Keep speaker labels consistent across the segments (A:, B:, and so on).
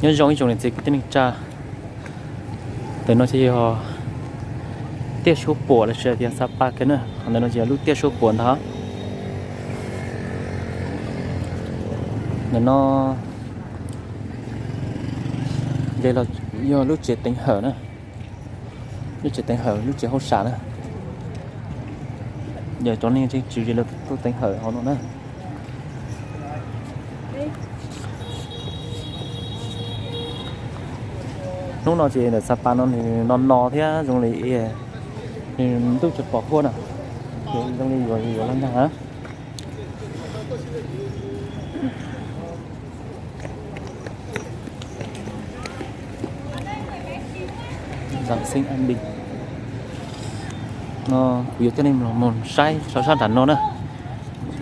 A: nhớ giống cái này thì cái tên cha từ nó chỉ họ tiết số bùa là sẽ thì Sapa cái nữa còn nó chỉ lúc tiết số bùa đó nên nó đây là do lúc chế tính hở nữa lúc chế tính hở lúc chế hốt xả nữa giờ cho nên chỉ chịu là tôi tính hở họ nữa lúc nào chỉ là Sapa nó thì nó thế dùng lấy thì tôi chụp bỏ khuôn à thì dùng lấy rồi lắm hả Giáng sinh an bình nó yếu cho nên là một say sao sao đàn nó nữa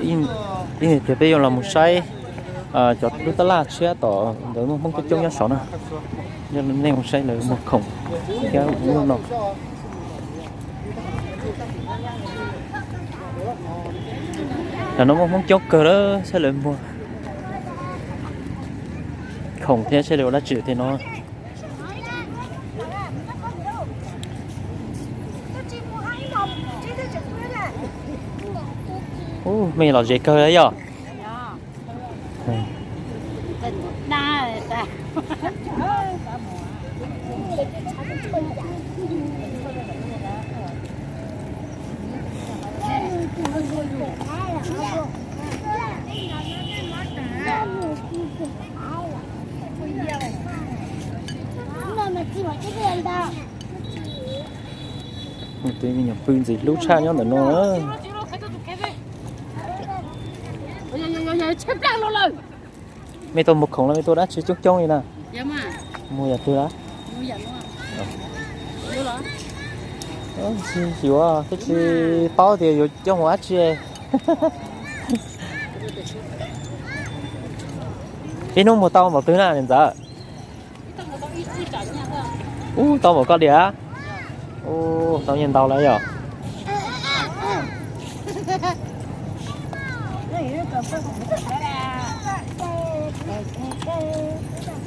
A: in thì bây giờ là một say cho lúc ta là xe tỏ đỡ một cái chung nhau sáu nữa nên nên một say là một khổng kéo luôn nó là nó không chốt cờ đó sẽ lên mua khổng thế sẽ đều đã chịu thì nó mình là dễ cơ đấy giờ tôi mình nhập pin gì lúc xa nhau nữa nó mấy tôi một khổng là mấy tôi đã chỉ chút trông gì nè mua giờ tôi đã chịu à cái gì bao tiền rồi cho hóa chơi cái nó một tao một thứ nào nên giờ tao một con đĩa tao nhìn tao lấy rồi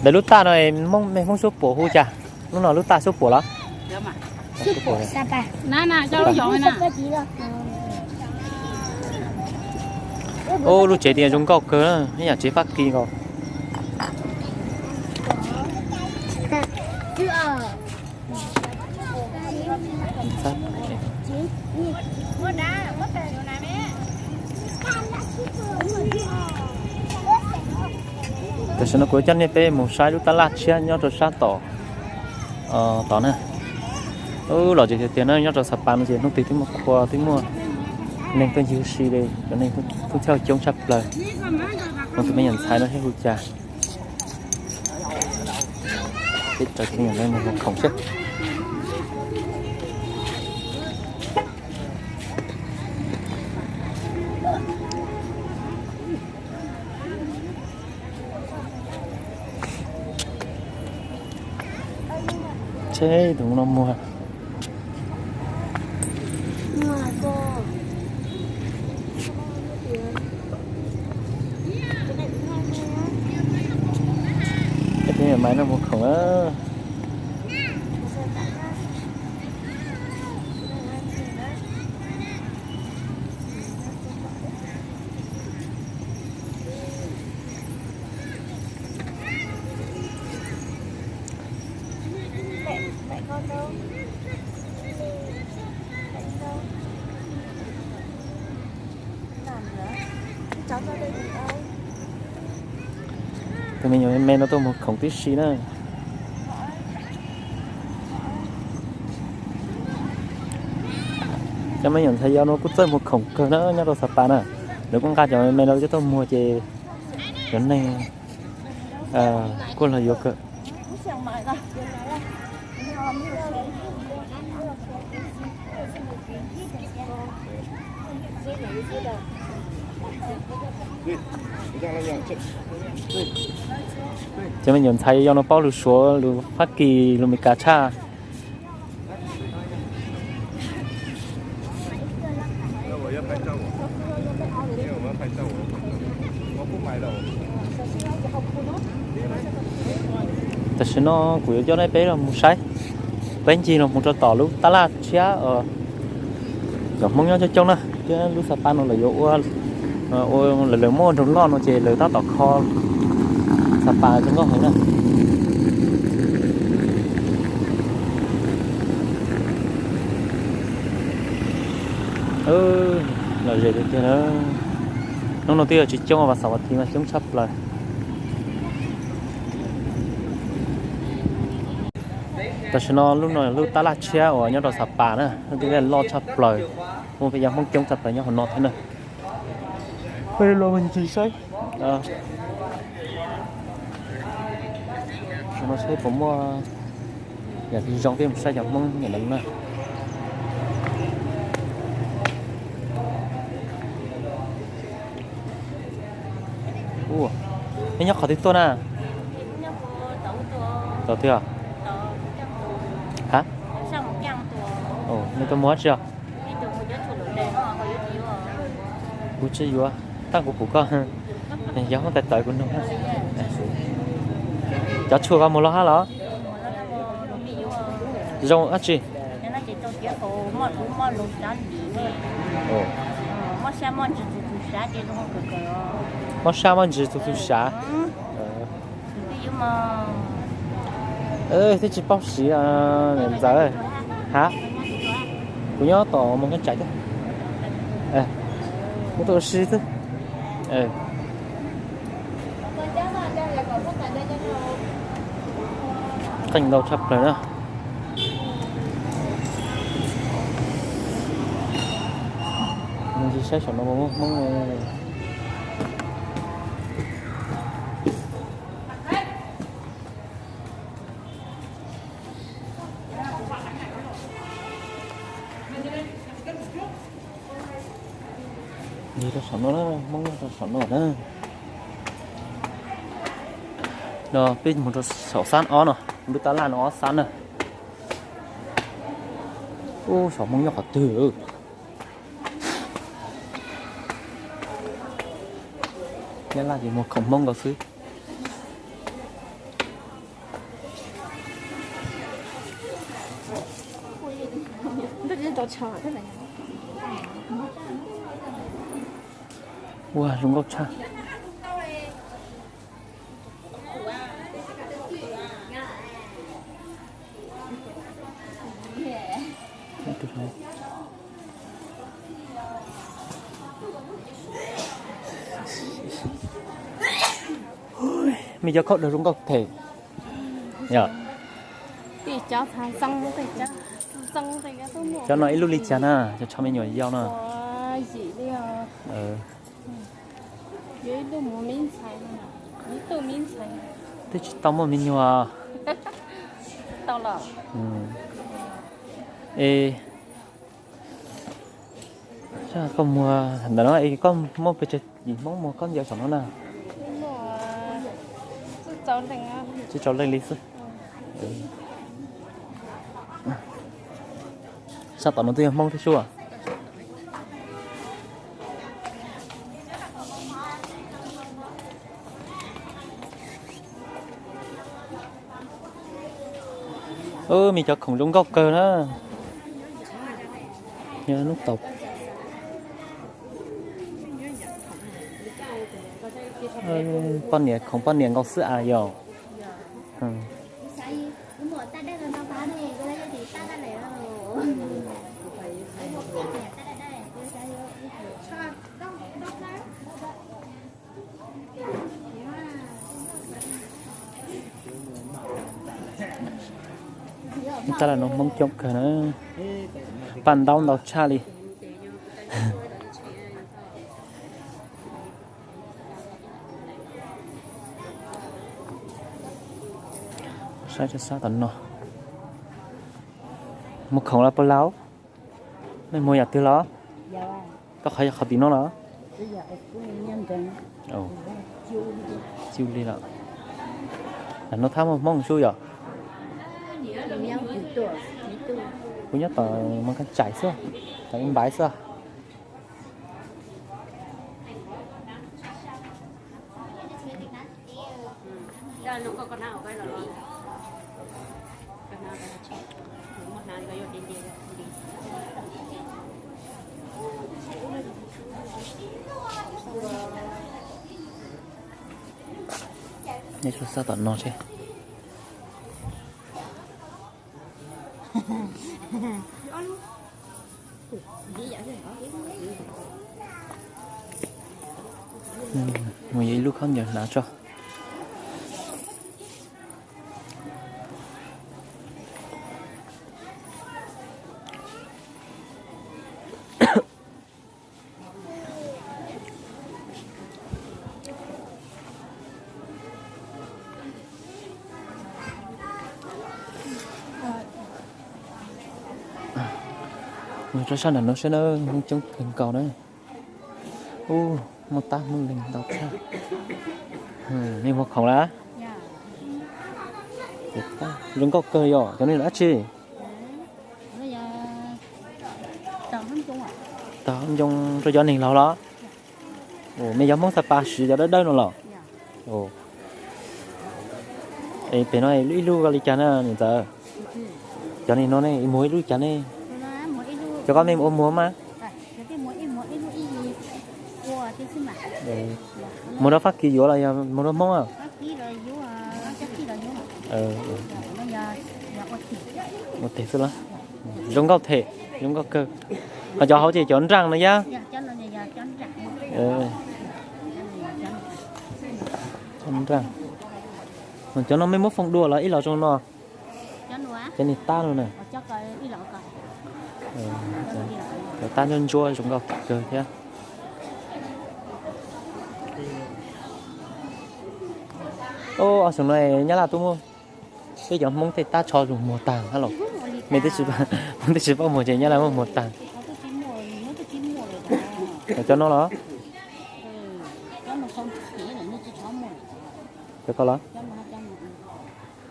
A: để lúc ta này mong số bổ hú chả lúc nào lúc ta số bổ lắm
B: nè cho nó dọn nè
A: lúc chế tiền chúng có cơ cái nhà chế phát kỳ rồi từ sau nó cuối chân này pe một sai lúc ta lát chia nhau rồi sát tỏ tỏ nè lọ chỉ tiền nó nhau rồi sập bàn gì nó tí một khoa tí mua nên cái gì xí đây cho nên cứ theo chống chập lời còn tụi mình nhận sai nó hết hụt trà cái trò chơi này lên một khổng chất chế đúng nó mua cái máy nó một khổng á
C: mẹ con đâu làm nữa cháu ra đây được đâu
A: thì mình nhớ men nó tôi một khổng tí xí nữa cho mấy nhận thấy nó cũng tới một khổng cơ nữa nhá đồ sập bàn à nếu con cá cho men đâu cho tôi mua chè cái này con là vô cơ cho mình nhận thấy do nó bao lù số lù phát kỳ lù mì cá cha ta sẽ nó của cho này bé là một sai bên chi là một trò tỏ lúc ta là chia ở gặp mong nhau cho trong nè chứ lúc Sapa nó là dỗ là lớn môn trong lon nó chỉ lời ta tỏ kho Sapa cho nó thấy nè là gì được chưa nó đầu tiên là chỉ trong và sáu thì mà chống chấp lạiแต่ฉันนอนลูกหน่อยลูกตาลาเชียอ๋อยอดดอกสับป่านะที่เล่นรอดชับปล่อยมันพยายามมองจ้องจับไปยอดหัวนอนท่านน่ะไม่ได้รอมันจริงใช่มาใช้ผมว่าอยากที่จ้องที่มันใช้จากมองอย่างนั้นนะโอ้ยยักษ์ขอติดตัวน่ะต่อเถอะ hả? Ồ, nên tôi mua chưa? Bút chưa vừa, tăng của phụ con, này giống cái tệ của nó. Cháu chua con một lọ hả lọ? Rong á chị? Ồ. Món sa món gì tụi xá? Thế chị bóc xí làm giờ ơi hả của nhớ tỏ một cái chạy thôi một tổ xí thôi thành đầu chập rồi đó mình chỉ sẽ chọn nó mong đi ra sẵn nó mong ra sẵn nó nữa đó bên một sổ san ó nè biết ta là nó san nè ô sổ mong nhỏ từ cái là gì một khổng mông có xứ wow, đúng gốc cha. Mình cho cậu được đúng gốc thể. Nhờ.
C: Thì cho thằng xong thì tôi mua.
A: Cho nó ít lúc đi chán à, cho mình nhỏ dao nè.
C: Gì đi à? Dưới đồ mua miếng xài nè, dưới đồ miếng xài.
A: Thế chỉ tao mua miếng nhiều à?
C: Tao là.
A: Ê, sao con mua thằng đó nói con mua cái gì mua con dao chọn nó nè. Chứ cháu lên lý sư. Sao tao nó tiền mong thế chưa? Mình cho khổng lồ góc cơ đó nhớ nút tộc con nhẹ không con nhẹ góc sữa à dầu ta là nó mong chọc cả nó bàn đau đầu Charlie sai cho sao tận nó một khẩu là bao lâu này mua nhà tư đó có phải khẩu tí nó đó chiêu đi là nó tham một mong chui à cũng nhất là mang cái chải xưa tại em bái xưa Này cho sao tận nó chứ. Một giây lúc không nhớ lá cho. Người cho sao là nó sẽ nó trong hình cầu đấy. Một ta một linh đọc ra. Nên một khẩu lá. Giống có cơ nhỏ cho nên đã chi. Tao không trong cho nên lâu đó. Mấy giống món sapa xì cho đất đây nó lọ. Ê, bé nói lũ lũ cái chán à, người ta. Cho nên nó này muối lũ chán này. Cho con em ôm múa mà. Mua nó phát kỳ vô là mua nó món à. Một thể xưa lắm. Giống gạo thể, giống gạo cơ. Họ cho họ chỉ chọn răng nữa nhá. Chọn răng. Mà cho nó mới mốt phong đua là ít là trong nó. Cái này ta luôn này. Ta nhân chua giống gạo cơ nhá. Ở trong này nhá là tôi mua. Bây giờ mong thấy ta cho dùng một tàng hả lộc. Mình tới chỉ bao một chỉ nhá là một tàng. Để cho nó đó. Cho con đó.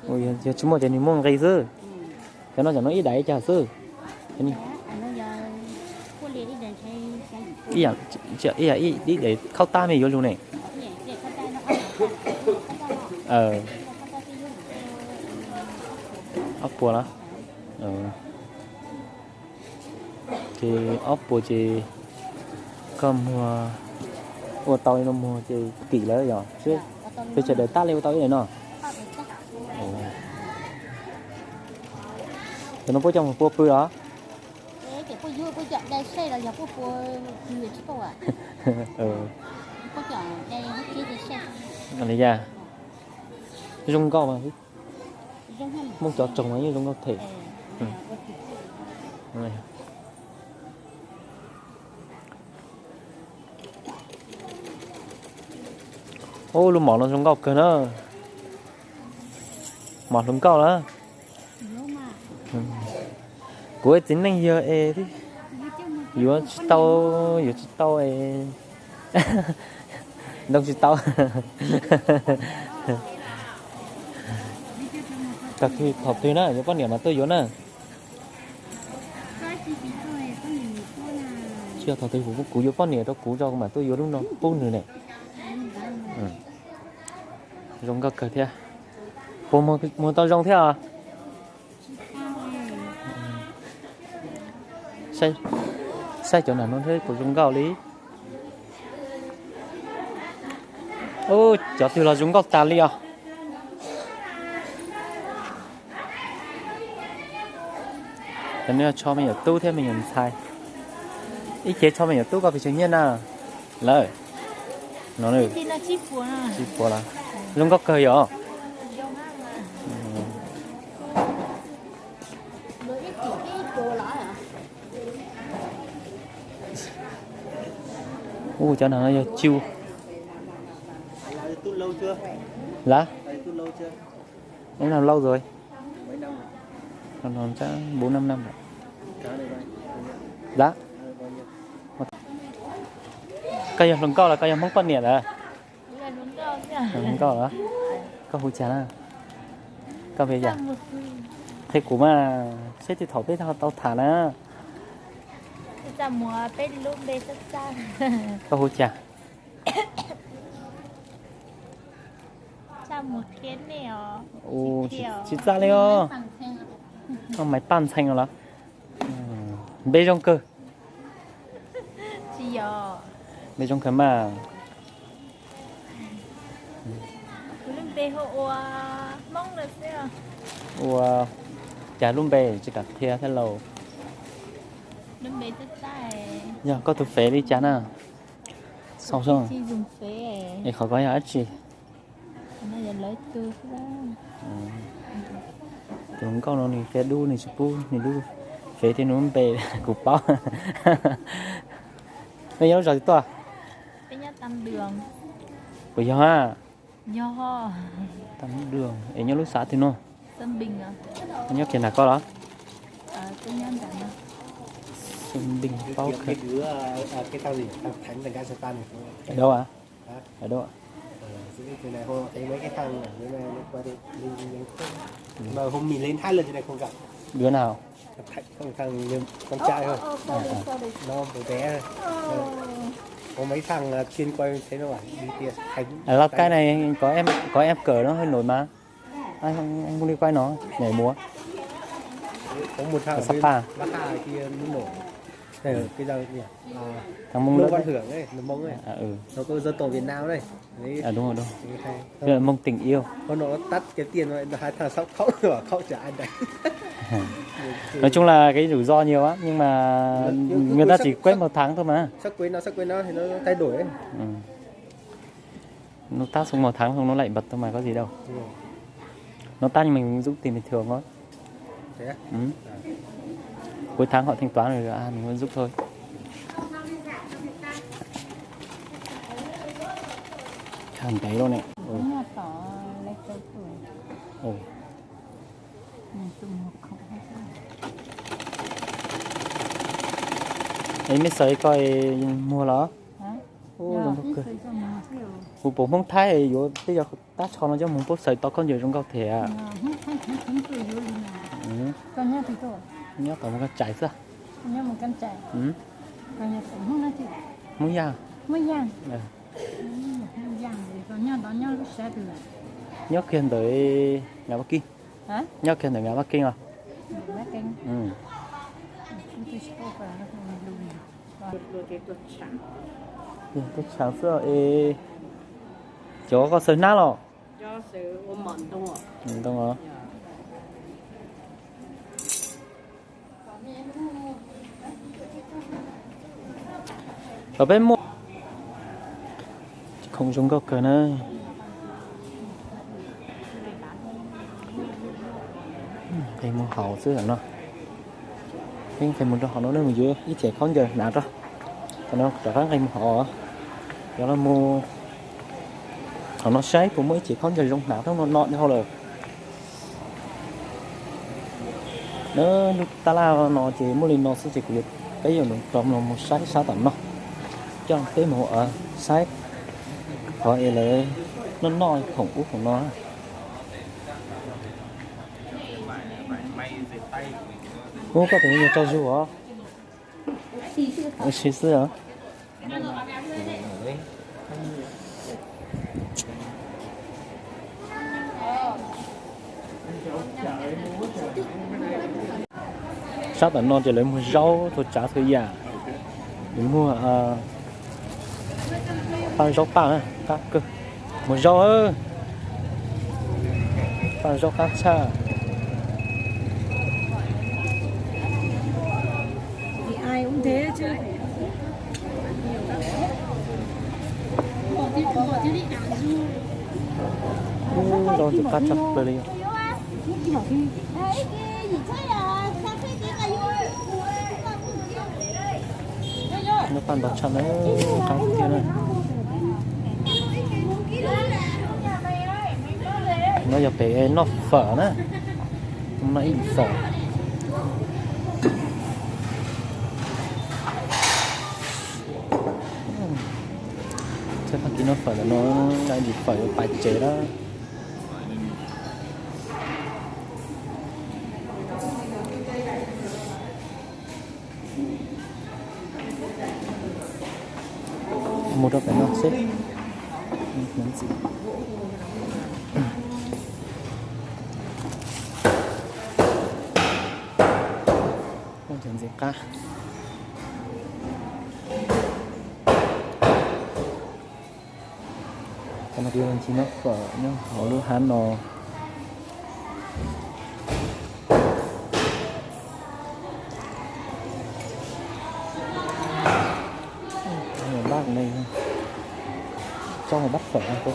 A: Ôi giờ chúng một chỉ ni mong gây dư. Cho nó ít đáy chả dư. Ý để khâu ta mày vô luôn này. Ốc bùa đó. Thì ốc bùa thì có mua tàu nó mua thì kỳ lắm rồi chứ bây giờ để ta leo tàu này nó thì nó có trong một bùa pư đó. Anh lấy ra rung co mà mong cho trồng ấy như rung co thể. Này. Luôn mỏ nó rung co cơ nó mỏ rung co đó. Cuối tính năng giờ đi vừa tao đông chỉ tao các khi học thì nó có quan điểm mà tôi vô nè chưa thọ thì cũng cú vô quan điểm đó cú cho mà tôi vô đúng không bốn người này giống các cái thế bố mua tao giống thế à sai chỗ nào nó thế của giống gạo lý cho tôi là giống gạo tà li à cho nên cho mình ởตู้thêm mình nhận sai ít chế cho mình ởตู้có phải chứng nhân à lời nó nữa chi phù là giống gạo cười à cho nó chiêu lâu chưa? Lá? Lâu chưa? Nó làm lâu rồi. Mấy năm rồi? Còn chắc 4-5 năm rồi. Lá? Cây lồng cao là cây mong con nhẹ à? Lồng cao hả? Cao hụt chán à? Cao về giờ? Thế của mà sẽ thì thổi biết tao thả nè.
C: Giờ mùa bên lúc bên rất xa.
A: Cao hụt chán?
C: là một cái nèo
A: ô chỉ ra lên ô không máy pan xanh rồi bê trong cơ
C: chỉ giờ
A: bê trong cái mà
C: cứ lên bê hộ mong được chưa
A: ô chả luôn bê chỉ cả thia thế lâu
C: lên bê tất tay
A: giờ có tụi phế đi chán à xong xong
C: chỉ dùng phế
A: để khỏi có nhà chị
C: nó giờ lấy từ ra
A: chúng con nó này phế đu này chụp pu này đu phế thì nó bê cục bao bây giờ rồi to
C: cái nhá tăm đường
A: bây giờ ha
C: do
A: tắm đường ấy nhớ lúc xã thì nó
C: Sơn Bình à
A: nhớ kia là có đó
C: cái nhá đàn à
A: Sơn Bình bao
B: cái
A: khởi
B: đứa cái tao gì thằng Thánh thành Gaza này
A: ở đâu ạ ở đâu ạ
B: cái này hôm thấy mấy cái thằng ở dưới này nó qua đây mà hôm mình lên 2 lần trên này không gặp
A: đứa nào
B: thằng con trai thôi nó một bé thôi có mấy thằng chuyên quay thế nó bảo đi tiền Thánh
A: là cái này có em cờ nó hơi nổi mà anh không đi quay nó nhảy múa
B: có một thằng
A: Sapa
B: Bắc Hà kia nó nổi này cái gì nhỉ
A: thằng mông
B: Lô
A: đất
B: Văn Hưởng ấy nó mông ấy nó có dân tộc Việt Nam đây đấy
A: đúng rồi đúng
B: hay
A: rồi là mông tình yêu
B: con nó tắt cái tiền rồi hai thằng sắp khóc rồi khóc trả anh đấy
A: nói chung là cái rủi ro nhiều á nhưng mà người ta chỉ quét một tháng thôi mà
B: sắc quên nó thì nó thay đổi ấy
A: nó tắt xuống một tháng không nó lại bật thôi mà có gì đâu nó tắt nhưng mình giúp tiền bình thường thôi
B: thế á?
A: Cuối tháng họ thanh toán rồi mình vẫn giúp thôi thằng thấy luôn này
C: nhà tỏ lấy cây tuổi
A: ồ ấy mới sấy coi mua nó ô giống cười phụ bố mong thái thì vô bây giờ ta cho nó cho mong bố sấy to con nhiều trong cao thể à
C: con nhá thì tổ
A: nhớ tao một cái trái ra
C: con nhá một căn chạy con nhá tổng không nói chuyện
A: muốn giang
C: mới giang giang thì con nhá đó nhá lúc sẽ được
A: nhớ khiên tới ngã Bắc Kinh
C: hả
A: nhớ khiên tới ngã Bắc Kinh à
C: Bắc Kinh tôi sẽ có phải nó không luôn cái tuột sáng
A: cái sáng sớm ê chỗ có sơn nát rồi
C: cho sự ôm mòn đúng không
A: đúng rồi ở bên mua không giống gốc cờ nữa phải mua hậu chứ hả nó nhưng phải mua cho họ nó nên mình vừa ít trẻ khó giờ nào đó cho nó trở thành cái họ cho nó mua họ nó sấy cũng mới chỉ khó giờ trong nào nó nọ thôi là nó ta la nó chỉ mua lên nó sẽ chỉ được cái gì nó trong nó một sấy sao tận nó cho cái màu ở sấy gọi là nó nói khổng út của nó ô có thể nhiều cho dù hả xí xí hả sao tận non chỉ lấy mua rau thôi trả thôi già để mua pan rau pan các cơ mua rau ơi pan rau các xa
C: thì ai cũng thế chứ
A: rau thì cắt chặt bơ đi nó pan bát chăn nó trong kia này nó giờ phải nó phở nữa nó ít phở chắc phải nó phở là nó lại bị phở phải chế đó một đôi phải nó xếp chẳng gì cả cái nó điều chỉ nó phở nhưng họ lưu hán nó bác này cho một bát phở không cô